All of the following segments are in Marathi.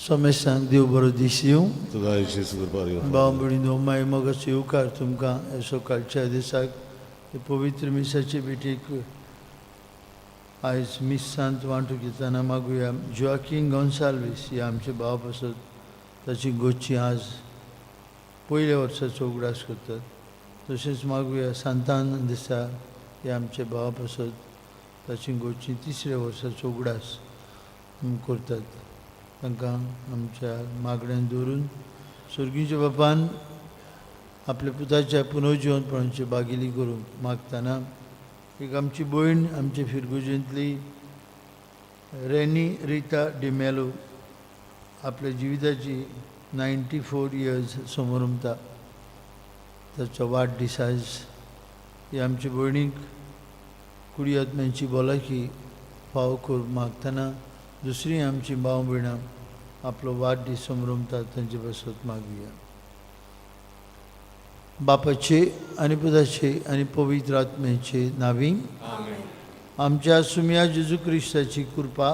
Somešank Dievu baro disiu. तुका येशूस कृपा दिवं. भाव भयणीनो मागीर मोगाचो येवकार तुमकां हे सकाळच्या दिसाक हे पवित्र मिसाचे भेटीक आयज मिसांत वांटूक घेतना मागुया. जोआकीम गोन्साल्वीस हे आमचे भाव पासत ताची गोची आज पयल्या वर्साचो उगडास करतात. तशेंच मागुया सांतान दिसा हे आमचे भाव पासत ताची गोची तिसऱ्या वर्साचो उगडास करतात. तांकां आमच्या मागण्यांत दवरून स्वर्गीच्या बापान आपल्या पुताच्या पुनर्जिवनपणाची बागिली करूंक मागतना एक आमची भयण आमचे फिरगुजेंतली रेनी रिता डिमेलो आपल्या जिविताची 94 इयर्स समोर उमता. ताचो वाडदीस आयज ही आमचे भयणीक कुडी आत्म्यांची भलायकी फावो करूंक मागतना दुसरी आमची भाव भयणां आपलो वाडदीस समोर उमतात तांचे बसत मागुया. बापाचे आनी पुताचे आनी पवित्र आत्म्याचे नांवी. आमच्या सुम्या जेजू क्रिस्ताची कृपा,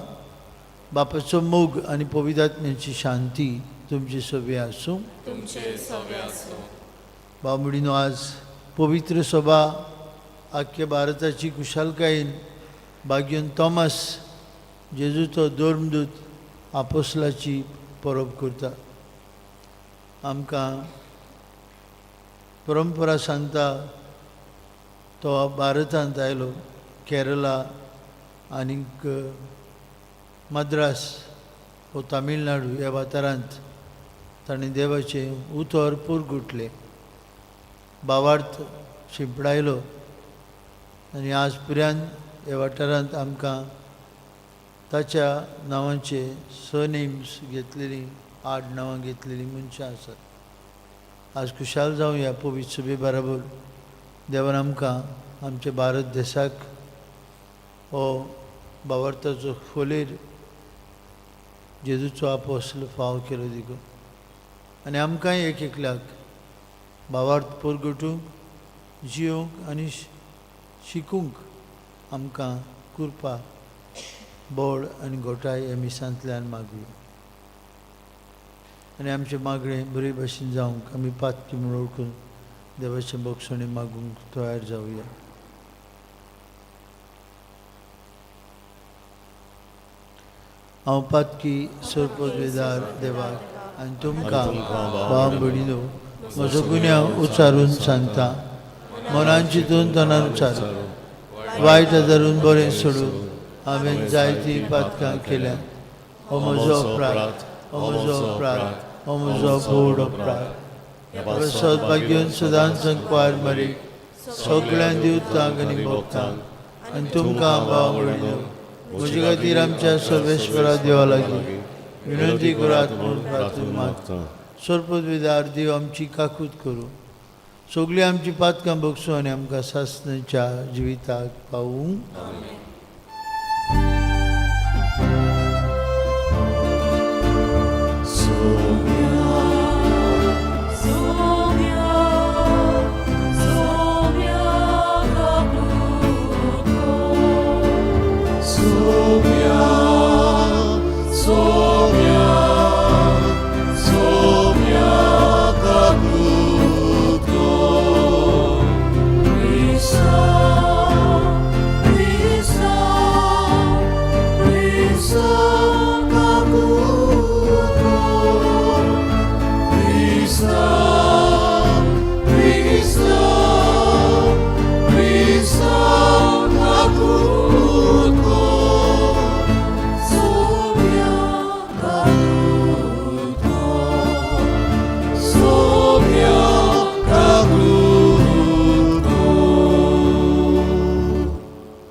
बापाचो मोग आनी पवित्र आत्म्याची शांती तुमचे सभे आसूं. भाव भयणीनो, आज पवित्र सभा आख्या भारताची कुशालकायेन भाग्यवन तोमास जेजूचो धर्मदूत आपोस्लाची परब करता. आमकां परंपरा सांगता तो भारतांत आयलो, केरला आनीक मद्रास वो तामिळनाडू ह्या वाठारांत ताणें देवाचें उतर पुरगुटलें, भावार्थ शिंपडायलो आनी आज पर्यंत ह्या वाठारांत आमकां ताच्या नांवांचे सरनेम्स घेतलेलीं 8 नांवां घेतलेलीं मनशां आसात. आज खुशाल जावया पवित्र सभे बरोबर. देवान आमकां आमच्या भारत देशाक हो भावार्थाचो खोलेर जेजूचो आपोसल फाव केलो दिगो आनी आमकांय एक एकल्याक भावार्थ परगटूंक, जियोंक आनी शिकूंक आमकां कृपा, बळ आनी घोटाय ह्या मिसांतल्यान मागुया. आनी आमचे मागणे बरे भाशेन जावंक आमी पातकी म्हूण ओळखून देवाचे बक्षणे मागूंक तयार जावया. हांव पातकी सरपदवेदार देवाक आनी तुमकां भाव भयणीनो म्हजो गुन्यांव उच्चारून सांगता. मनान चिंतून तोंडान उच्चारून वायट धरून बरें सोडून हांवें जायतीं पातकां केल्यात. हो म्हजो अपराध, हो म्हजो अपराध, हो म्हजो व्हड अपराध. सौभाग्यवन सदांच संकवार मारीक सगळ्यां दिवतांक आनी भोगतांक आनी तुमकां भाव भयणीनो म्हजे खातीर आमच्या सर्वेश्वरा देवा लागीं विनंती करात म्हूण प्रार्थना मागता. सरपदवेदार देव आमची काकूत करूं, सगळीं आमची पातकां भोगसूं आनी आमकां सासणेच्या जिविताक पावूं.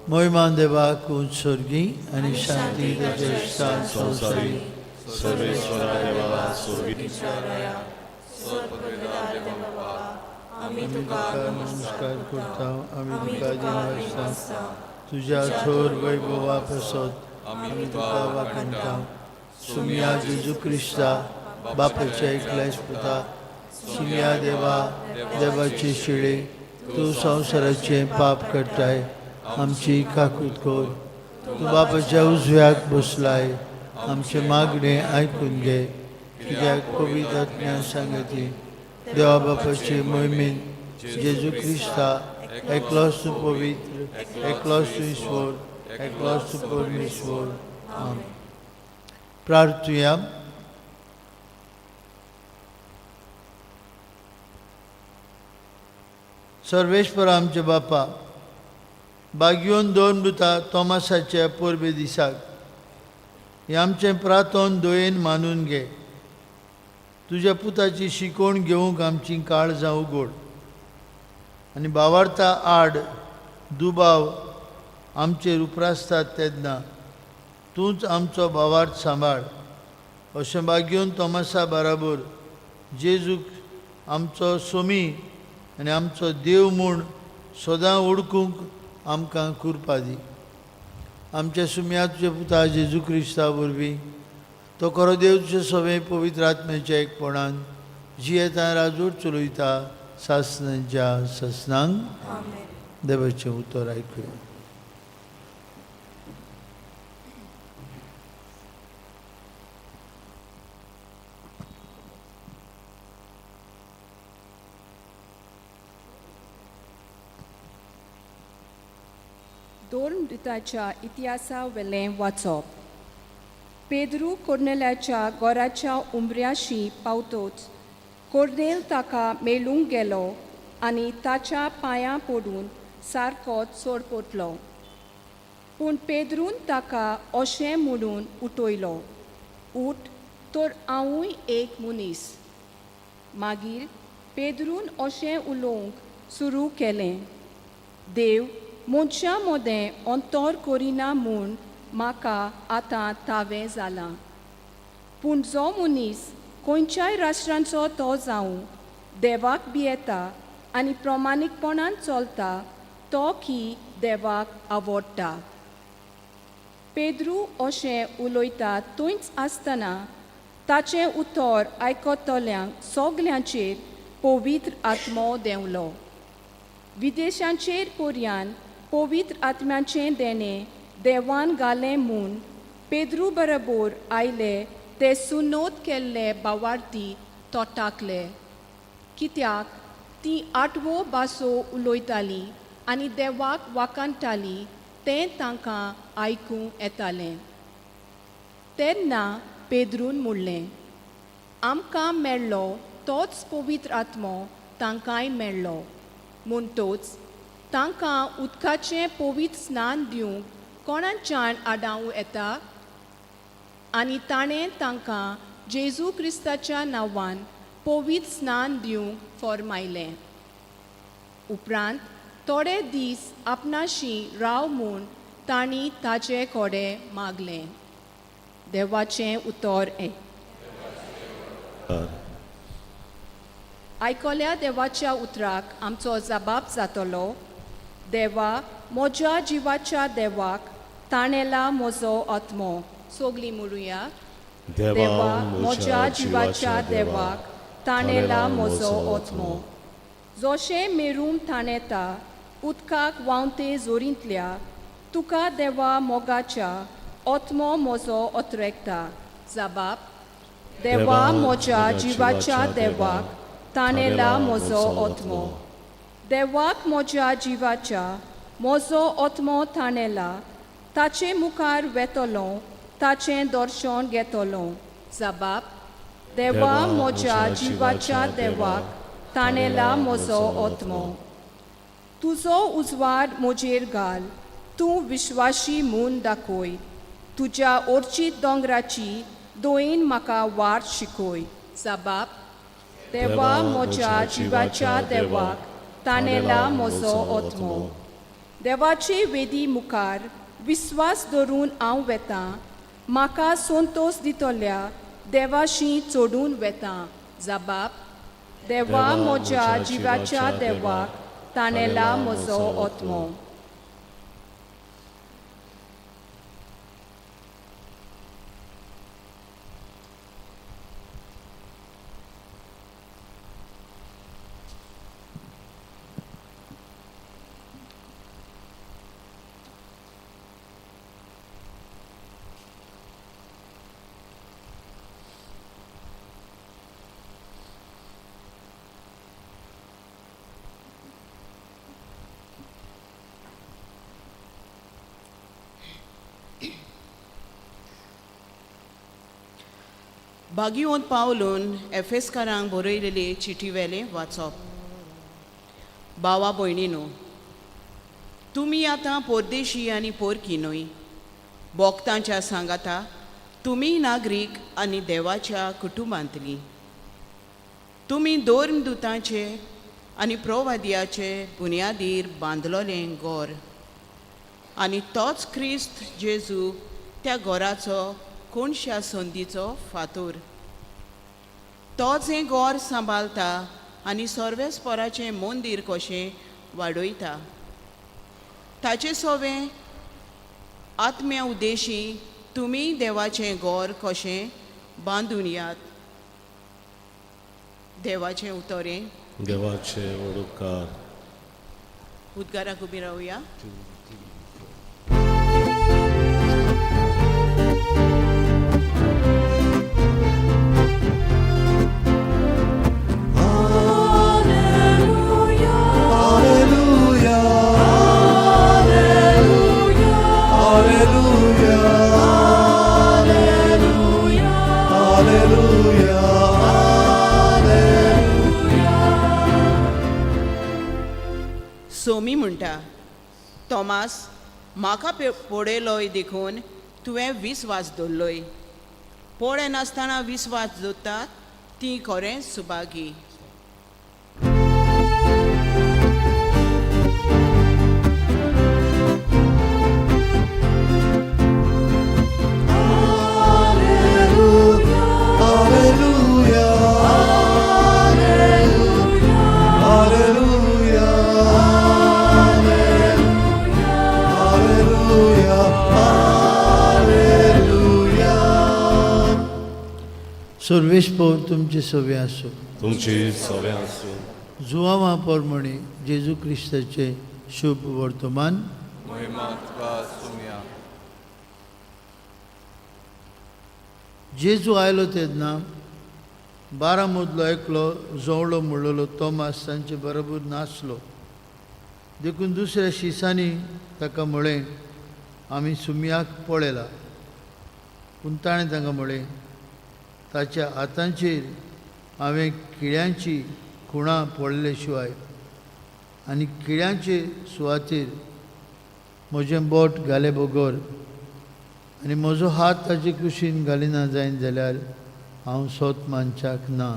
मोहिमान देवाक उत्सर्गी आनी शांती ताच्या इश्टान संवसारी सर्वेश्वरा देवा स्वर्गी आमी तुका नमस्कार करता. आमी तुका दिनवासता तुज्या थोर वैभवा पासत आमी तुका वाखणटा. सुम्या जेजू क्रिस्ता बापाच्या एकल्याच पुता, सुम्या देवा देवाचे शिळे तूं संवसाराचें पाप करताय आमची काकूत कर. तूं बापाच्या उजव्याक बसलाय आमचे मागणे ऐकून घे. कित्याक पवित्र आत्म्या सांगती देवा बापाचे मोहिमेंत जेजू क्रिस्ता एकलोच तूं पवित्र, एकलोच तूं ईश्वर, एकलोच तूं परमेश्वर. आमेन. प्रार्थुया. सर्वेश्वर आमचे बापा, बागयोन दोन बुता तोमासाच्या पोरबे दिसाक हे आमचें प्रार्थोन दोयेन मानून घे. तुज्या पुताची शिकोवण घेवंक आमची काळजां उगड आनी भावार्था आड दुबाव आमचेर उपरासतात तेन्ना तूंच आमचो भावार्थ सांबाळ. अशें बागयोन तोमासा बराबर जेजूक आमचो सोमी आनी आमचो देव म्हूण सदां ओळखूंक आमकां कृपा दी. आमच्या सुम्या तुजे पुता जेजू क्रिस्ता वरवीं तो खरो देव तुजे सवे पवित्र आत्म्याच्या एकपणान जियेता राजूर चलयता सासणांच्या ससनांक. देवाचें उतर आयकुया. दोन दिताच्या इतिहासा वेलें वाचप. पेद्रू कोर्नेल्याच्या घोराच्या उमऱ्याशी पावतोच कोर्नेल ताका मेळूंक गेलो आनी ताच्या पांयां पडून सारकोच सोडपोटलो. पूण पेद्रून ताका अशें म्हणून उठयलो, उठ, तर हांवूय एक मनीस. मागीर पेद्रून अशें उलोवंक सुरू केलें, देव मनशा मोदें अंतर करिना म्हूण म्हाका आतां तावें जालां. पूण जो मनीस खंयच्याय राष्ट्रांचो तो जावं देवाक भियेता आनी प्रमाणीकपणान चलता तो की देवाक आवडटा. पेद्रू अशें उलयता थंयच आसतना ताचें उतर आयकतल्यांक सगल्यांचेर पवित्र आत्मो देंवलो. विदेशांचेर पर्यान पवित्र आत्म्याचें देणें देवान घालें म्हूण पेद्रू बरोबर आयले ते सुनोद केल्ले भावार्थी तोटाकले. कित्याक तीं आठवो भासो उलयतालीं आनी देवाक वाखाणटालीं तें तांकां आयकूंक येतालें. तेन्ना पेद्रून म्हणलें, आमकां मेळ्ळो तोच पवित्र आत्मो तांकांय मेळ्ळो. म्हणटोच तांकां उदकाचें पवित्र स्नान दिवंक कोणाच्यान आडावूं येता? आनी ताणें तांकां जेजू क्रिस्ताच्या नांवान पवित्र स्नान दिवंक फर्मायलें. उपरांत थोडे दीस आपणाशी राव म्हूण तांणी ताचे कडेन मागलें. देवाचें उतर आयकल्या देवाच्या उतराक आमचो जबाब जातलो, देवा, म्हज्या जिवाच्या देवाक ताणेला म्हजो आत्मो. सोगली म्हणुया, देवा, म्हज्या जिवाच्या देवाक ताणेला म्हजो आत्मो. जशें मेरूम ताणेता उदकाक व्हांवते जोरींतल्या, तुका देवा मोगाच्या आत्मो म्हजो अत्रेकता. जबाब, देवा, म्हज्या जिवाच्या देवाक ताणेला म्हजो आत्मो. देवाक म्हज्या जिवाच्या म्हजो आत्मो ताणेला, ताचे मुखार वेतलो, ताचें दर्शन घेतलो. जबाब, देवा, म्हज्या जिवाच्या देवाक ताणेला म्हजो आत्मो. तुजो उजवाड म्हजेर घाल, तूं विश्वासी म्हूण दाखय. तुज्या ओर्चीत दोंगराची दोयेन म्हाका वाट शिकय. जबाब, देवा, म्हज्या जिवाच्या देवाक ताणेला म्हजो आत्मो. देवाचे वेदी मुखार विस्वास धरून हांव वेतां, म्हाका संतोश दितल्या देवाशी चडून वेतां. जबाब, देवा, म्हज्या जिवाच्या देवाक ताणेला म्हजो आत्मो. बागीवंत पावलून एफेसकारांक बरयलेली चिटी वेले वाचप. भावा भयणीनो, तुमी आतां परदेशी आनी परकी न्हय, भोगतांच्या सांगाता तुमी नागरीक आनी देवाच्या कुटुंबांतलीं. तुमी धर्मदुतांचे आनी प्रवादियाचे बुनयादीर बांदलोलें घोर, आनी तोच क्रिस्त जेजू त्या घोराचो कोणश्या संदीचो फातोर. तोच हें घोर सांबाळटा आनी सर्वेस्पराचें मंदीर कशें वाडयता. ताचे सोबें आत्म्या उद्देशी तुमी देवाचें घोर कशें बांदून यात. देवाचें उतोरें. देवाचे वडुपकार. उद्गाराक उबी रावया. सोमी म्हणटा, तोमास, म्हाका पळयलोय देखून तुवें विस्वास दवरलोय. पळय नासतना विस्वास दवरतात ती खरें सुभागी. सर्वेस्पर तुमचे सवे आसूं. तुमची सवे आसूं. जुवांवा पोरमणी जेजू क्रिस्ताचे शुभ वर्तमान. जेजू आयलो तेन्ना 12 मदलो एकलो जवळो म्हणलेलो तोमास तांचे बरोबर नासलो. देखून दुसऱ्या शिसांनी ताका म्हळें, आमी सुमयाक पळयला. पूण ताणें तांकां म्हळें, ताच्या हातांचेर हांवें किळ्यांची खुणां पडले शिवाय आनी किळ्यांचे सुवातेर म्हजें बोट घाले बगर आनी म्हजो हात ताचे कुशीन घालिना जायन जाल्यार हांव सोत मानशाक ना.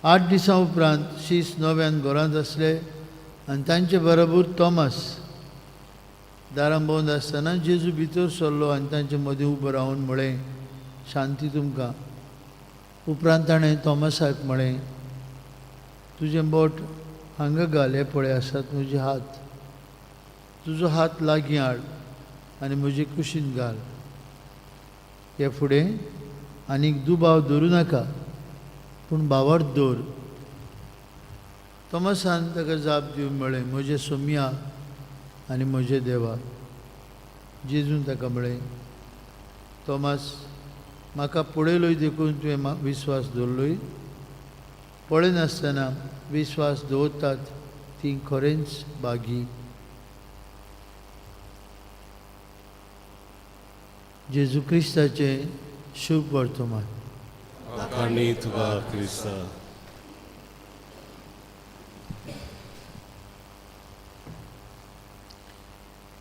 8 दिसां उपरांत शीस नव्यान घरांत आसले आनी तांचे बरोबर तोमास. दारां बंद आसतना जेजू भितर सरलो आनी तांचे मदीं उबो रावन म्हळें, शांती तुमकां. उपरांत ताणें तोमासाक म्हळें, तुजें बोट हांगा घाल, हे पळय आसात म्हजे हात. तुजो हात लागीं हाड आनी म्हजे कुशीन घाल. हे फुडें आनीक दुबाव दवरूं नाका, पूण भावार्थ दवर. तोमासान ताका जाप दिवन म्हळें, म्हजें सोम्या आनी म्हजे देवा. जेजून ताका म्हळें, तोमास, म्हाका पळयलोय देखून तुवें विस्वास दवरलोय. पळय नासतना विस्वास दवरतात ती खरेंच बागी. जेजू क्रिस्ताचें शुभ वर्तमान. आनी तुका क्रिस्ता.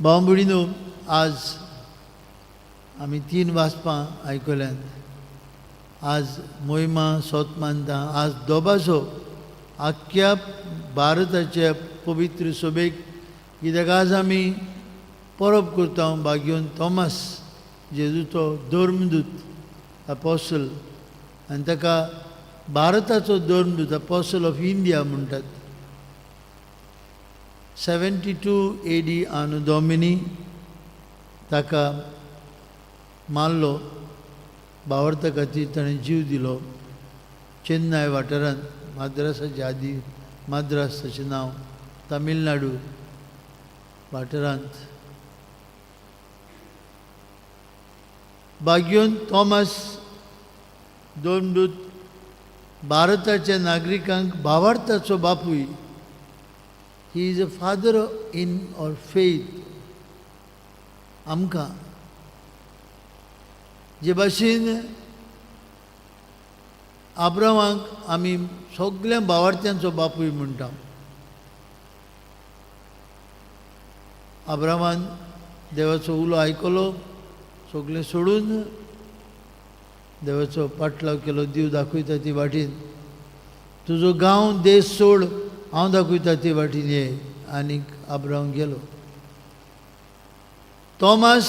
भाव भयणीनो, आज आमी 3 वाचपां आयकल्यांत. आज मोहिमा सोत मानता. आज दोबाजो आख्ख्या भारताच्या पवित्र सभेक, कित्याक आज आमी परब करता भाग्यवन तोमास, जेजूचो धर्मदूत, अपोस्टल, आनी ताका भारताचो धर्मदूत, अपोस्टल ऑफ इंडिया म्हणटात. 72 AD Anno Domini ताका मारलो. भावार्था खातीर ताणें जीव दिलो. चेन्नय वाठारांत, माद्रासाच्या आदी माद्रास ताचें नांव, तामिळनाडू वाठारांत. भाग्यवन तोमास धर्मदूत भारताच्या नागरिकांक भावार्थाचो बापूय. He is a father in or faith. आमकां जे भाशेन आब्रामाक आमी सगळ्या भावार्थ्यांचो बापूय म्हणटा. आब्रामान देवाचो उलो आयकलो, सगळें सोडून देवाचो पाटलाव केलो. देव दाखयता ती वाटेन, तुजो गांव देश सोड, हांव दाखयता ती वाटेन ये. आनीक आब्राम गेलो. तोमास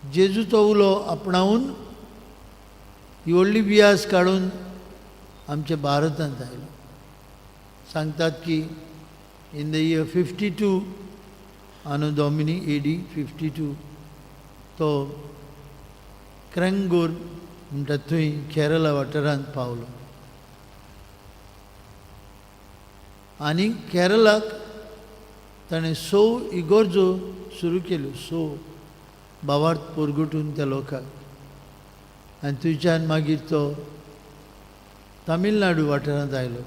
जेजूचो उलो आपणावून ही व्हडली बियास काडून आमच्या भारतांत आयलो. सांगतात की in the year 52 Anno Domini AD 52 तो क्रँगूर म्हणटा थंय केरला वाठारांत पावलो. आनी केरलाक ताणें 100 इगोर्जो सुरू केल्यो, 100 भावार्थ परगटून त्या लोकांक. आनी थंयच्यान मागीर तो तामिळनाडू वाठारांत आयलो.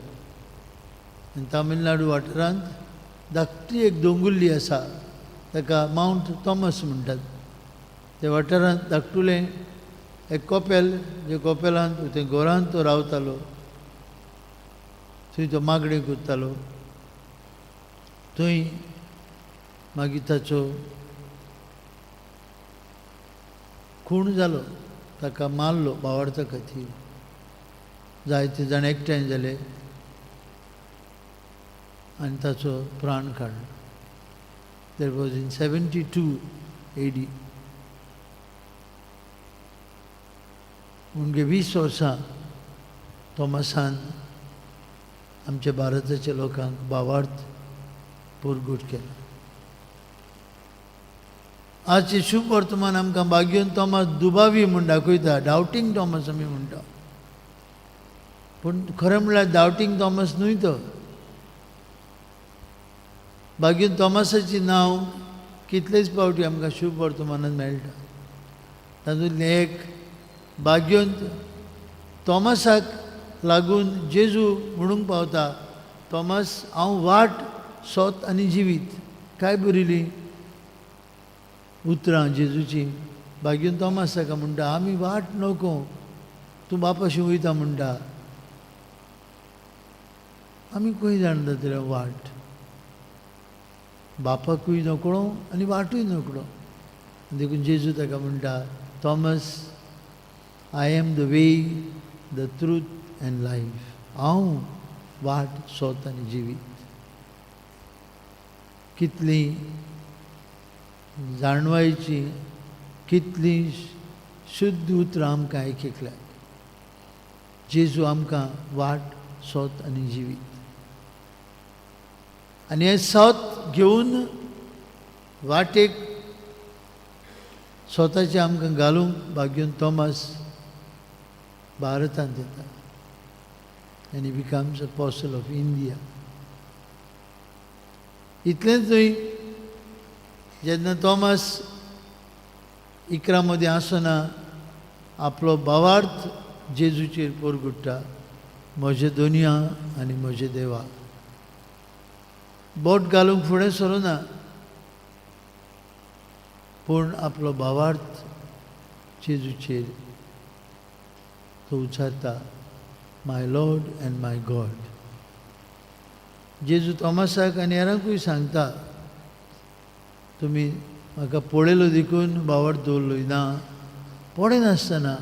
आनी तामिळनाडू वाठारांत धाकटी एक दोंगुल्ली आसा, ताका माउंट थॉमस म्हणटात. त्या वाठारांत धाकटुलें एक कॉपेल, जे कॉपेलांत ते घरांत तो रावतालो. थंय तो मागणें करतालो. थंय मागीर ताचो खूण जालो, ताका मारलो भावार्था खातीर. जायते जाण एकठांय जाले आनी ताचो प्राण काडलो. That was in 72 AD. म्हणजे 20 वर्सां थॉमसान आमच्या भारताच्या लोकांक भावार्थ परगट केलो. आजचे शुभ वर्तमान आमकां बागेवन थॉमस दुबावी म्हूण दाखयता, डावटींग थॉमस आमी म्हणटा. पूण खरें म्हणल्यार डावटींग थॉमस न्हय तो. बागेवन थॉमसाचें नांव कितलेच फावटी आमकां शुभ वर्तमानांत मेळटा. तातूंतलें एक बागेवन थॉमसाक लागून जेजू म्हणूंक पावता, थॉमस हांव वाट, सोत आनी जिवीत. काय बरयलीं उतरां जेजूची. बागेवन थॉमस ताका म्हणटा, आमी वाट नको, तूं बापाशी वयता म्हणटा. आमी खंय जाणा जातले वाट. बापाकूय नकळो आनी वाटूय नकळो. देखून जेजू ताका म्हणटा, Thomas, I am the way, the truth end life. हांव वाट, सोत आनी जिवीत. कितलीं जाणवायची, कितलीं शुद्ध उतरां आमकां आयकल्यात. जेजू आमकां वाट, सोत आनी जिवीत. आनी हें सोत घेवन वाटेक स्वताचें आमकां घालूंक बागेवन थॉमस भारतांत येता. आनी बिकम्स अपोस्टल ऑफ इंडिया. इतलेंच न्हय, जेन्ना थॉमस इकरामदीं आसतना आपलो भावार्थ जेजूचेर परगट्टा, म्हजे दोनया आनी म्हजे देवा. बोट घालूंक फुडें सरूना, पूण आपलो भावार्थ जेजूचेर तो उच्चारता, माय लॉर्ड एंड माय गॉड. जेजू थॉमसाक आनी हेरांकूय सांगता, तुमी म्हाका पळयलो देखून भावार्थ दवरलोय ना. पळयनासतना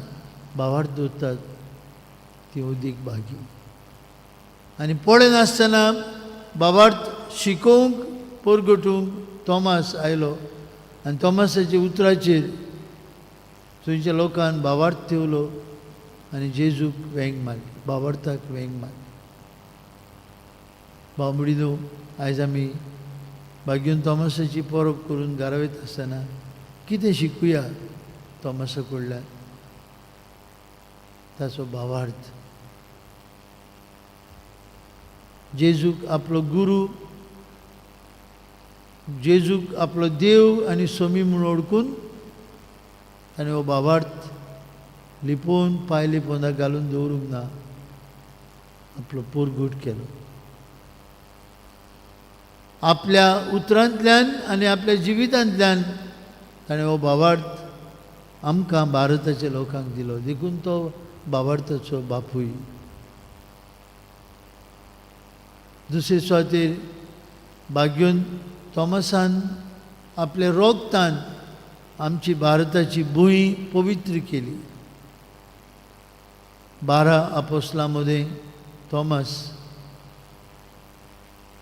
भावार्थ दवरतात ती अदीक भागी. आनी पळयनासतना भावार्थ शिकोवंक परगटूंक थॉमस आयलो. आनी थॉमसाच्या उतराचेर थंयच्या लोकान भावार्थ ठेवलो आनी जेजूक वेंग मारली, भावार्थाक वेंग मारली. भाव भयणीनो, आयज आमी बागेवन थॉमसाची परब करून घरा वयता आसतना कितें शिकुया थॉमसा कडल्यान? ताचो भावार्थ. जेजूक आपलो गुरू, जेजूक आपलो देव आनी सोमी म्हूण ओळखून ताणें हो भावार्थ लिपोवन पांय लिपोवनाक घालून दवरूंक ना, आपलो परगट केलो. आपल्या उतरांतल्यान आनी आपल्या जिवितांतल्यान ताणें हो भावार्थ आमकां भारताच्या लोकांक दिलो, देखून तो भावार्थाचो बापूय. दुसरे सुवातेर भाग्योन थॉमसान आपल्या रोगतान आमची भारताची भूंय पवित्र केली. 12 अपोस्तलांमध्ये Thomas,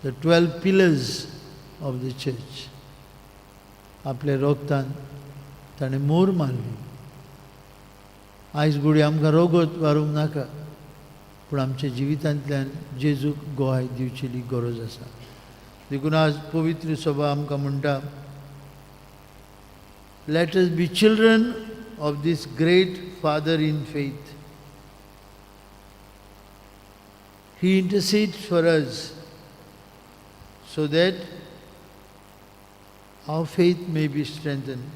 the 12 pillars of the church, आपल्या रोगतान ताणें मोर मारली. आयज घोडी आमकां रोगत वारूंक नाका, पूण आमच्या जिवितांतल्यान जेजूक गोहाय दिवचेली गरज आसा. देखून आज पवित्र सभा आमकां म्हणटा, let us be children of this great Father in faith. He intercedes for us so that our faith may be strengthened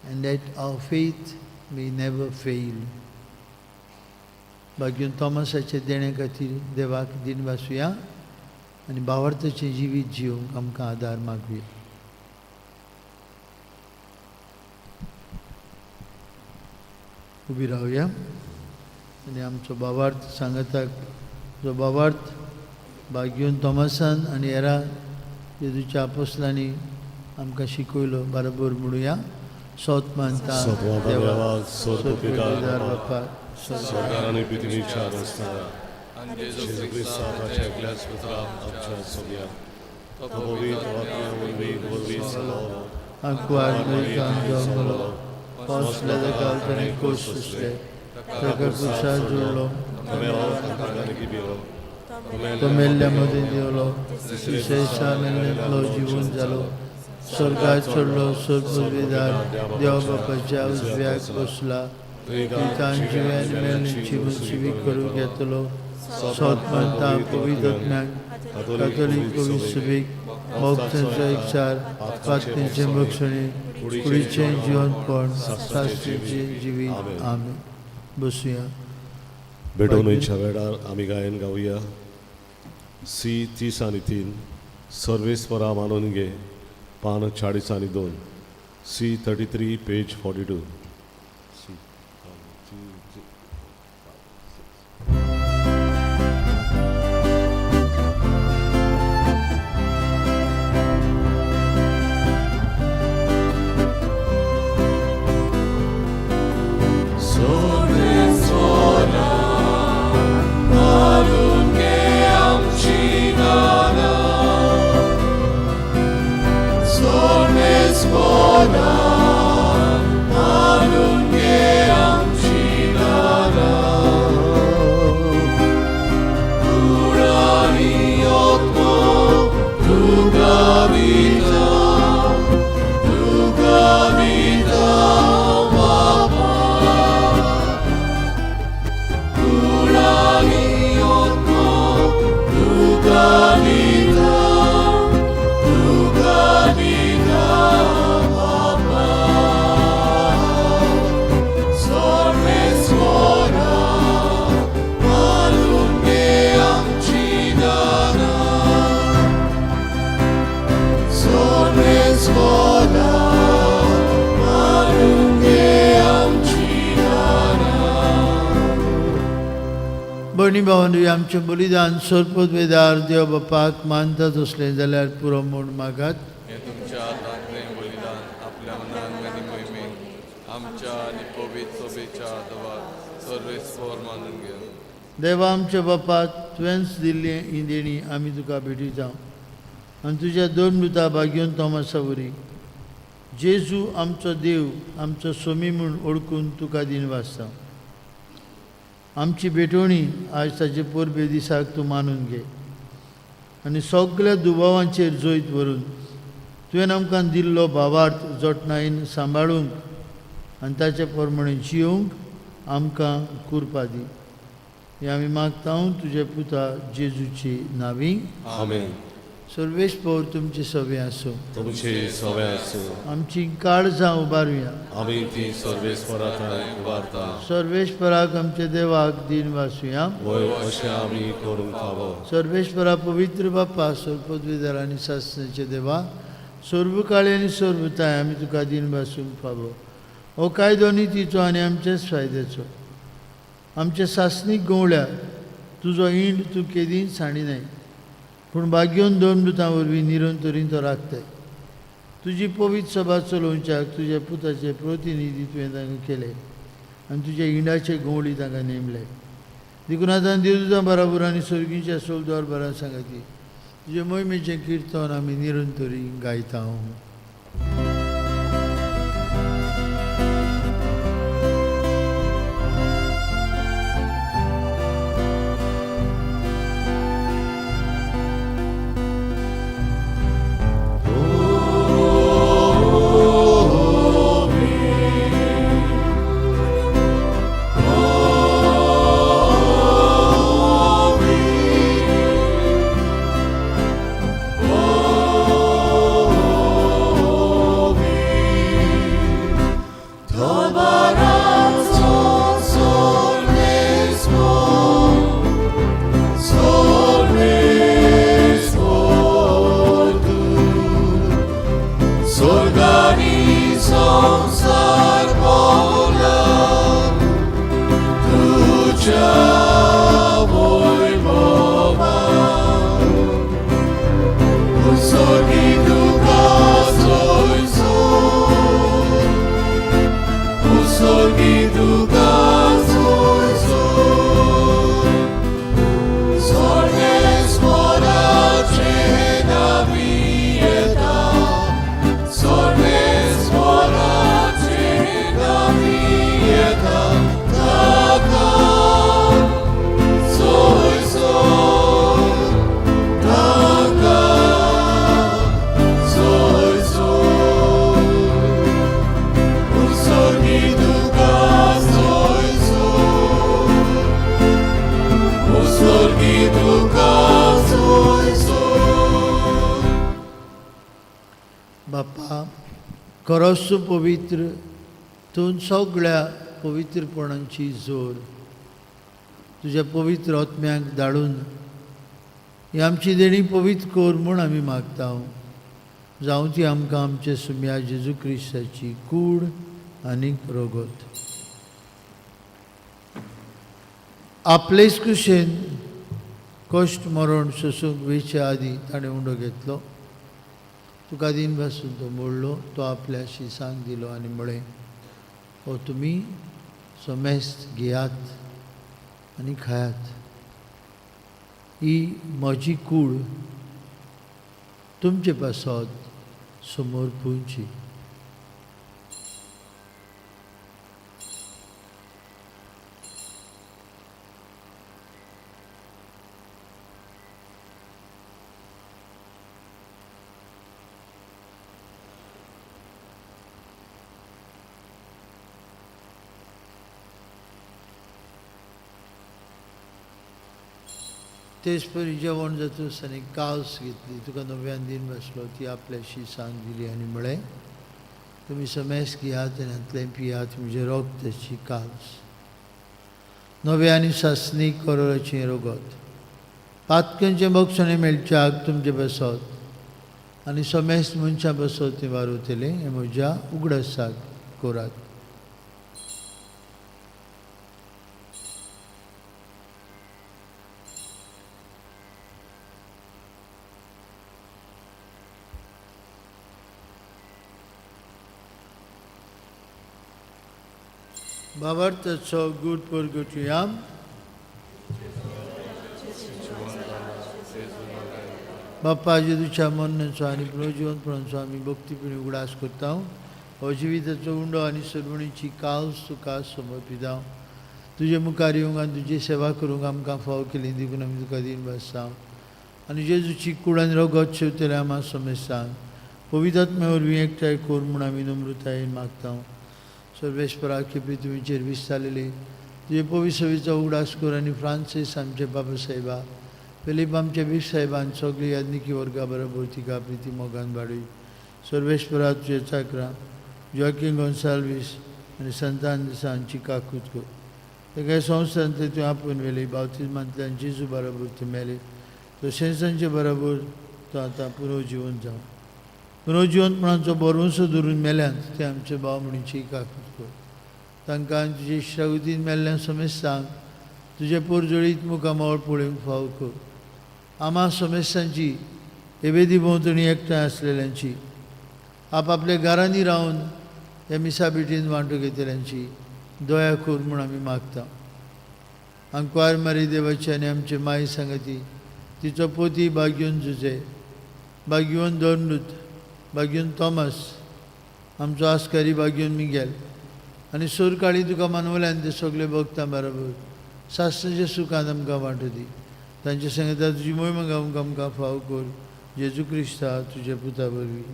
and that our faith may never fail. भाग्यून थॉमसाचे देणे खातीर देवाक दिन वासुया आनी भावार्थाचें जिवीत जिवंक आमकां आदार मागुया. उबी रावया आनी आमचो भावार्थ सांगताक, जो भावार्थ भाग्यून थॉमसान आनी हेरां जेजूच्या आपोस्तलांनी आमकां शिकयलो बरोबर म्हणुया. सोत मानता देवा, सोर्गपिता बापा, स्वर्गार आनी पृथ्वीच्या रस्त्यार जेजू क्रिस्ताच्या एकल्याच पुत्राक आमच्या सोबया तो पवित्र आत्म्या वरवीं चलो आंकवार मेळटान जल्मलो, पावसल्या जाका ताणें कोस सुसले, ताका कुशार जोडलो, तो मेल्ल्या मदीं देवलो, तिसऱ्या मेल्ल्यांतलो जिवून जालो, स्वर्गात चडलो, स्वर्गवेदार देवा बापाच्या उजव्याक बसला, तांची जिव्यान मेल्ल्यांची मुन्सिबी करूंक येतलो. सोत मानता पवित्र आत्म्याक, कातोलीक पवित्र सभेक, मोगतांचो एकचार, पातळेचें भक्षणी, कुडीचें जिवनपण, सासरीचें जिवीत. आमेन. बसुया. भेटवणुकीच्या वेळार आमी गायन गावया. सी 30 आणि 3 सर्वेस्परा मानून घे, पान 40 आणि 2, सी 33 पेज 42. भयणी भावांनो, आमचें बलिदान सोरपत वेदार देव बापाक मानतात असलें जाल्यार पुरो म्हूण मागात. हे तुमच्या हातांतलें बलिदान आपल्या मनांत आनी मोहिमेन आमच्या आनी पवित्र सभेच्या आदवाक सर्वेस्वर मानून घे. देवा आमच्या बापा, तुवेंच दिल्ली ही देणी आमी तुका भेटयता आनी तुज्या दोन मृता भाग्योन थॉमसा वरी जेजू आमचो देव, आमचो सोमी म्हूण ओळखून तुका दिन वाजता. आमची भेटवणी आज ताचे परबे दिसाक तूं मानून घे आनी सगळ्या दुबावांचेर जोईत व्हरून तुवें आमकां दिल्लो भावार्थ जोटणायेन सांबाळूंक आनी ताचे प्रमाणे जियोंक आमकां कृपा दी. हें आमी मागता तुजे पुता जेजूची नांवी. आमेन. सर्वेश पौर तुमचे सवे आसूं. तुमचे सवे आसूं. आमची काळजां उबारुया. आमी ती सर्वेस्परांत उबारता. सर्वेश्वराक आमच्या देवाक दिन वासुया. वय अशें आमी करूंक फावो. सर्वेश्वरा पवित्र बापा, सोर्पदवेदार आनी सासणाचे देवा, सोर्बकाळी आनी सोर्बताय आमी तुका दिन वासूंक फावो. हो कायदो नितीचो आनी आमचेच फायद्याचो. आमच्या सासणीक गोवळ्या तुजो इंड तूं केदींच साणिनाय, पूण भाग्योन दोन मृतां वरवीं निरंतरीन तो राखताय. तुजी पवित्र सभा चलोवच्याक तुज्या पुताचे प्रतिनिधी तुवें तांकां केले आनी तुज्या इंडाचे गोवळी तांकां नेमले. देखून आतां देवदूतां बराबर आनी सर्गीच्या सोलद्वार बरा सांगाती तुजे मोहिमेचें किर्तन आमी निरंतरी गायता. बाप्पा खरोच पवित्र तूं सगळ्या पवित्रपणांची जोर तुज्या पवित्र आत्म्याक धाडून ही आमची देणी पवित्र कोर म्हूण आमी मागता. जावं ती आमकां आमचे सुम्या जेजू क्रिस्ताची कूड आनीक रोगोत. आपलेच कुशेन कश्ट मरण सोसूंक वेच्या आदीं ताणें उंडो घेतलो. तुका दिन पासून तो मोडलो, तो आपल्या शिसांक दिलो आनी म्हळें, हो तुमी समेस्त घेयात आनी खायात. ही म्हजी कूड तुमचे पासत समोर पुंची. तेच परी जेवण जाता आसतना काल्स घेतली, तुका नव्यान दिन बसलो, ती आपल्या शिसांक दिली आनी म्हळें, तुमी समेस्त घेयात आनी हातूंतलें पियात, म्हणजे रोगताची काल्स. नवे आनी सासणीक करोराचें रोगत. पातकांचें मोक्षणें मेळच्याक तुमचे बसत आनी समेस्त मनशां बसत तें वारुतलें हें म्हज्या उगडासाक कोरात. बाबार्थाचो गूड परगटुयाम. बाप्पा जेजूच्या मरणाचो आनी पुनर्जिवंतपणाचो आमी भक्तीपणी उगडास करता. हो जिविताचो उंडो आनी सरवणीची काल्स तुका समर्पिता. तुजे मुखार येवंक आनी तुजी सेवा करूंक आमकां फाव केली, देखून आमी तुका दिन बसता. आनी जेजूची कूड आनी रोगत शेवतले आमां समेस्तांक पवित्र आत्म्या वरवीं एकठांय कोर म्हूण आमी नम्रतायेन मागता. सर्वेस्परा केपी तुमचेर विस्तारलेली तुजे पवित्र सवेचो उगडास कर आनी फ्रांसीस आमचे बाबा साहेबा, फिलीप आमचे बीश साहेबान सगळी याज्ञिकी वर्गा बरोबर तिका प्रिती मोगान वाडय. सर्वेस्परा तुजे चाकरां जॉकिंग गोन्साल्वीस आनी संतान दिसांची काकूत कर. तेका संस्थान ते तुवें आपूण व्हेली, बावतिजमांतल्यान जेजू बरोबर ते मेले, तो सेन्सांचे बरोबर तो आतां पुनर्जिवन जावं. पुनर्जिवंतपणाचो बरवंसो धरून मेल्यांत ते आमचे भाव म्हणीची काकूत कर. तांकां तुजे श्रावतीन मेल्ल्या समेस्तांक तुजे पोरजोळीत मुखामोळ पळोवंक फाव कर. आम्हा समेस्तांची एवेदी भोंवतणी एकठांय आसलेल्यांची आपआपल्या घरांनी रावन ह्या मिसा बेटीन वांटो घेतल्यांची दया कर म्हूण आमी मागता. अंकवार मारी देवाची आनी आमचे माय सांगती तिचो पोती भाग्योन जुजे, भाग्योन दोर्नूत, भाग्योन तोमास, आमचो आस्कारी भाग्योन मिगेल आनी सोर काळी तुका मानवल्यान ते सगळे भक्तां बरोबर सासणाच्या सुखांत आमकां वांटो दी. तांचे सांगता तुजी मोहीम गावंक आमकां फाव कर. जेजू क्रिस्ता तुज्या पुता वरवीं,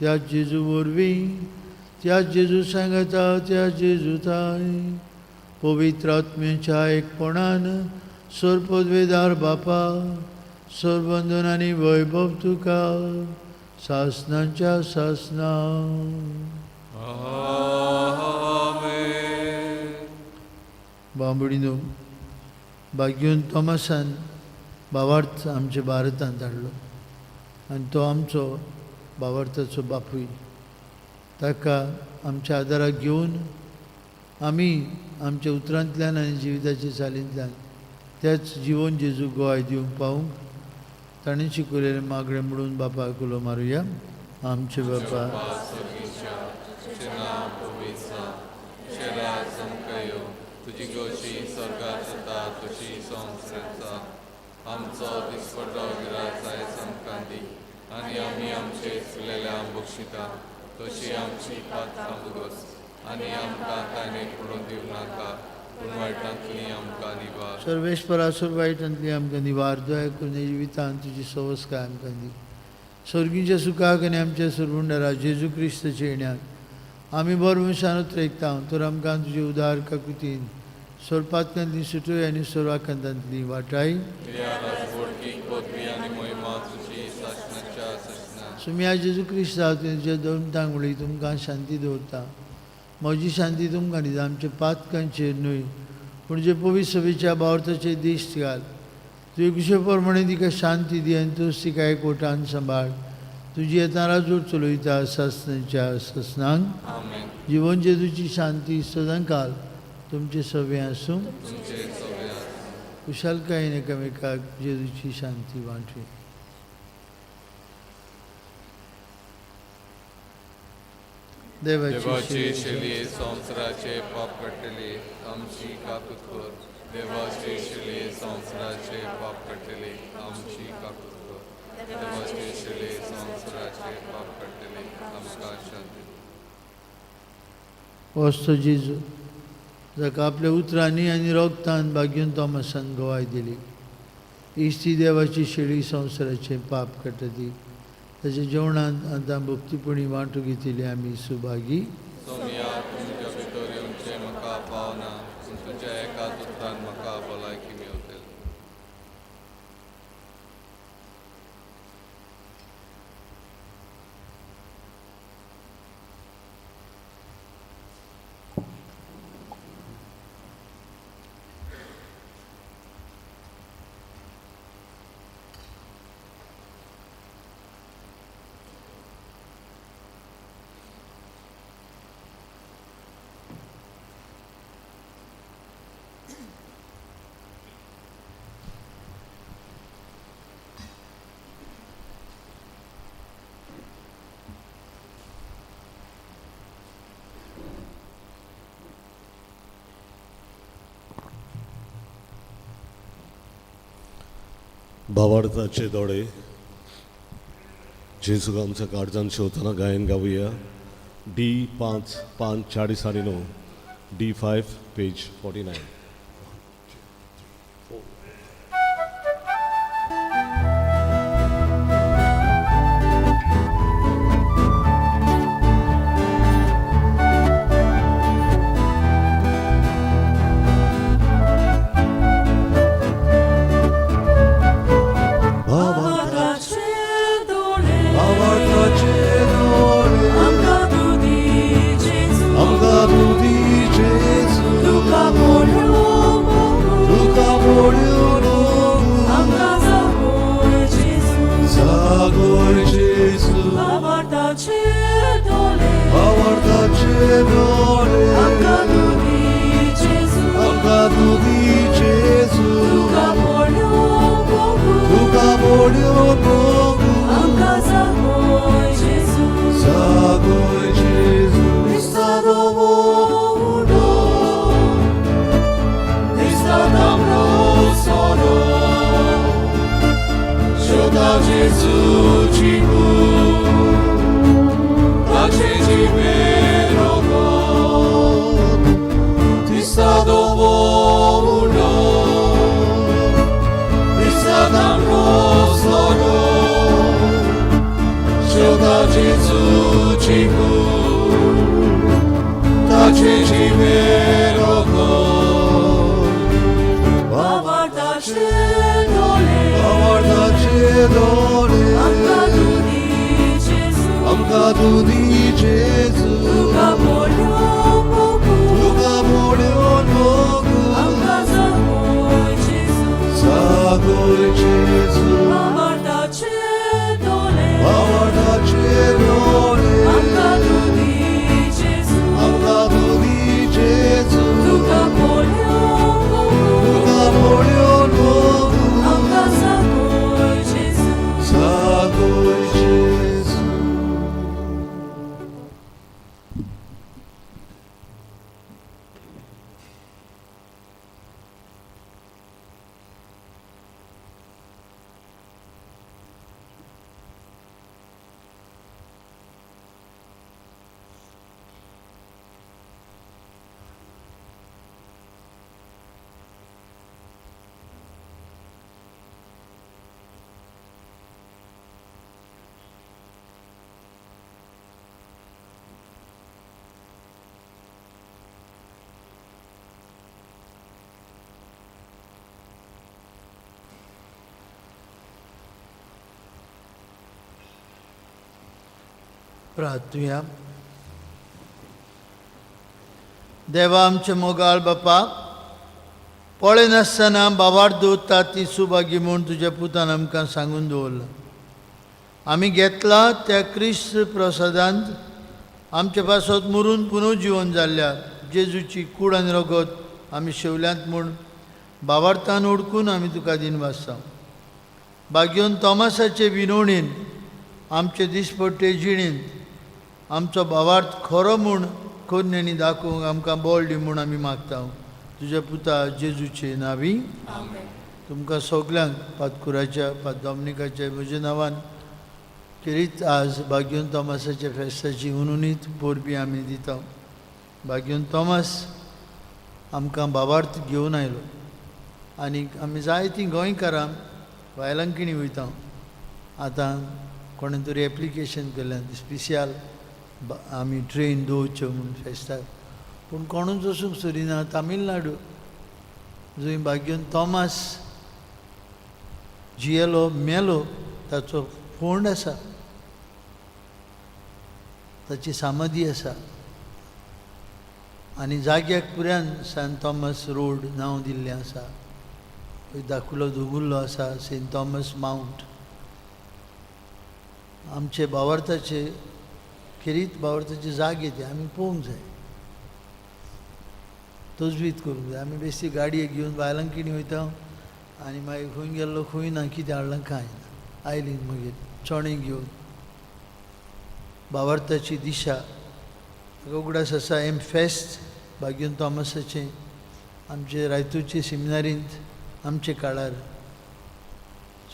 त्या जेजू वरवीं, त्या जेजू सांगता त्या जेजू ताय पवित्र आत्म्याच्या एकपणान सोर पदवेदार बापा, सोर बंधन आनी वैभव तुका सासणांच्या सासना. बांबडीनो भाग्योन तोमासान भावार्थ आमच्या भारतांत हाडलो आनी तो आमचो भावार्थाचो बापूय. ताका आमच्या आदाराक घेवन आमी आमच्या उतरांतल्यान आनी जिविताच्या चालींतल्यान त्याच जिवन जेजू गोवाय दिवंक पावूंक ताणें शिकयलेलें मागणें म्हणून बापाक उलो मारुया. आमचे बापा तुझी गोशी स्वर्गात जाता तुझी संस्कृता आमचो दिसपडो गिराय संकांदी आनी आमी आमचे चुकलेल्या बक्षिता तशी आमची पातकां बुगस आनी आमकां ताणें पडून दिवं नाका पूण वायटांतली आमकां निवार. सर्वेश्वरा सोर वायटांतली आमकां निवार. दया करून जिवितांत तुजी सवस्काय आमकां दी. स्वर्गीच्या सुखाक आनी आमच्या सुरवंडरा जेजू क्रिस्ताच्या येण्याक आमी बरो मनशानूच रेखता. तर आमकां तुजे उदार काकुतीन सोरपातकांतली सुटोय आनी सोरवाकांतांतली वाटाय सुम्या जेजू क्रिस्ता तुज्या दोमतांक वळी तुमकां शांती दवरता. म्हजी शांती तुमकां दिता. आमच्या पातकांचेर न्हय पूण जे पवित्र सभेच्या भावार्थाचेर दिश्ट घाल. तुजे कुशे प्रमाणे तिका शांती दी आनी तूं तिका एकवटान सांबाळ. तुजी येता राजवट चलयता सासणांच्या सासणांक. जिवन जेजूची शांती सदां काल तुमचे सवे आसूं. कुशालकायेन एकामेकाक जेजूची शांती वांटवी. देवाची शैली संवसाराचे पाप कट्टली आमची काकूत कर. देवाची शैली संवसाराचे पाप कट्टली आमची काकूत कर. देवाची शैली संवसाराचे पाप कट्टली आमकां शांती. वस्तो जेजू जाका आपल्या उतरांनी आनी रोगतान भाग्योन तोमासान गोवाय दिली. इश्टी देवाची शेळी संवसाराचे पाप कट्टली. ताच्या जेवणांत आतां भक्तीपणी वांटो घेतिल्ली आमी सुभागी. सोम्या तुमच्या भितर येवचें म्हाका पावना पूण तुज्या एकाच उतरान म्हाका भलायकी मेवतली. भावार्थाचे दोडे जेजूक आमच्या काळजान शेवताना गायन गावुया. D5 549 D5 page 49. Amka budi Jesu, Luka Monu. आमकां तुदी जेजू तुका मोडून मोगू जागोय जेजू आवार्ताचे दोळे आमकां तुदी जेजू तुका मोडून मोगू जागोय जेजू प्रार्थूया. देवा आमचे मोगाळ बापा, पळय नासतना बाबार दवरता ती सुभागी म्हूण तुज्या पुतान आमकां सांगून दवरला. आमी घेतला त्या क्रिस्त प्रसादांत आमचे पासत मरून पुनर्जीवन जाल्ल्या जेजूची कूड आनी रगत आमी शेवल्यांत म्हूण बाबार्थान ओळखून आमी तुका दिन वाचता. भाग्योन तोमासाचे विनवणेन आमचे दिसपट्टे जिणेंत आमचो भावार्थ खरो म्हूण खोन्यांनी दाखोवंक आमकां बळ दी म्हूण आमी मागता. तुज्या पुता जेजूचे नांवी तुमकां सगल्यांक पातकुराच्या पात दोमनिकाच्या म्हज्या नांवान खेरीत आज भाग्योन तोमासाच्या फेस्ताची उनुनीत पोरबी आमी दिता. भाग्योन तोमास आमकां भावार्थ घेवन आयलो आनी आमी जायतीं गोंयकारां वायलांकिणी वयता. आतां कोणें तरी एप्लिकेशन केलें स्पेशल आमी ट्रेन दवरच्यो म्हूण फेस्ताक, पूण कोणूच वचूंक सोदिना. तामिळनाडू जंय भाग्योन तोमास जियेलो मेलो ताचो फोंड आसा, ताची समाधी आसा आनी जाग्याक पुरान सान थॉमस रोड नांव दिल्लें आसा. थंय धाकुलो धुगुल्लो आसा सेंट थॉमस माउंट. आमचे भावार्थाचे खेरीत भावार्थाचे जागे ते आमी पळोवंक जाय, तजवीज करूंक जाय. आमी बेश्टी गाडयेक घेवन बायलांकिणी वयता आनी मागीर खंय गेल्लो खंय ना कितें हाडलां कांय ना. आयलीं मागीर चोणे घेवन भावार्थाची दिशा उगडास आसा. फेस्त भाग्योन तोमासाचें आमचे रायतूचे सेमिनारींत आमचे काळार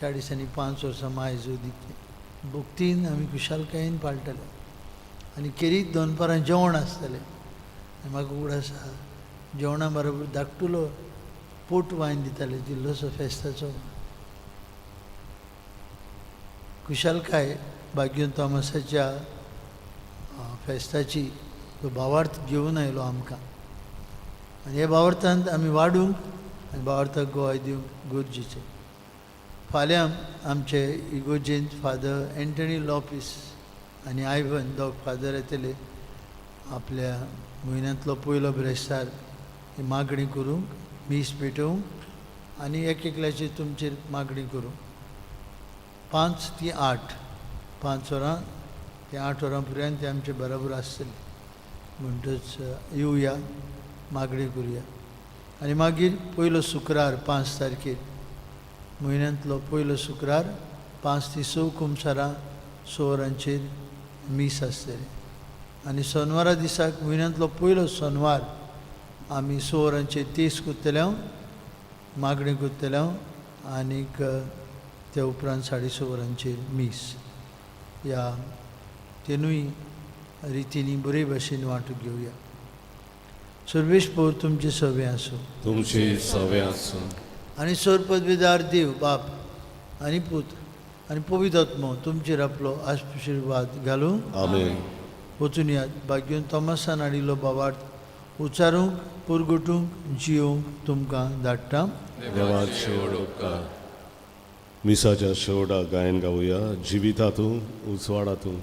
40 आनी 5 वर्सां मायज दितले भक्तीन आमी खुशालकायेन पाळटले आनी खेरीत दनपारां जेवण आसतलें. म्हाका उगडास आसा जेवणा बरोबर धाकटुलो पोट वायन दिताले दिल्लोसो फेस्ताचो. खुशालकाय भाग्योन तोमासाच्या फेस्ताची तो भावार्थ घेवन आयलो आमकां आनी हे भावार्थांत आमी वाडूंक आनी भावार्थाक गोवाय दिवंक गरजेचें. फाल्यां आमचे इगोजेंत फादर एंटनी लॉपीस आनी आयवन दोग फादर येतले आपल्या म्हयन्यांतलो पयलो ब्रेस्तार ही मागणी करूंक, मीस पेटोवंक आनी एकल्याची तुमचेर मागणी करूंक. 5 ती 8 5 वरां ते 8 वरां पर्यंत ते आमचे बरोबर आसतले. म्हणटच येवया, मागणी करुया. आनी मागीर पयलो शुक्रार 5 तारखेर म्हयन्यांतलो पयलो शुक्रार 5 ती 6 कुमसारां 6 वरांचेर मीस आसतली. आनी सोनवारा दिसाक म्हयन्यांतलो पयलो सोनवार आमी 6 वरांचेर तेस करतले, मागणी करतले आनीक ते उपरांत 6:30 वरांचेर मीस. ह्या तिनूय रितींनी बरे भाशेन वांटून घेवया. सर्वेश पौर तुमचे सवे आसूं. तुमची सवे आसूं. आनी सर पदवीदार देव बाप आनी पूत आनी पवित्र आत्मो तुमचेर आपलो आशिर्वाद घालूं. आमेन. वचून यात भाग्योन तोमासान हाडिल्लो भावार्थ उचारूंक पुरगुटूंक जिवंक तुमकां धाडटा. देवाचे शेवट उपकार. मिसाच्या शेवटाक गायन गावया जिवितातूं उजवाडातूं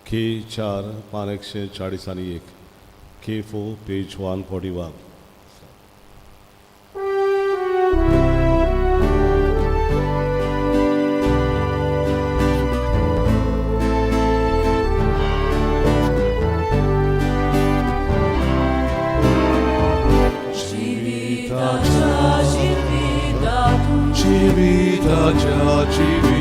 K4 पान 141 K4 पेज 141. Jivitaja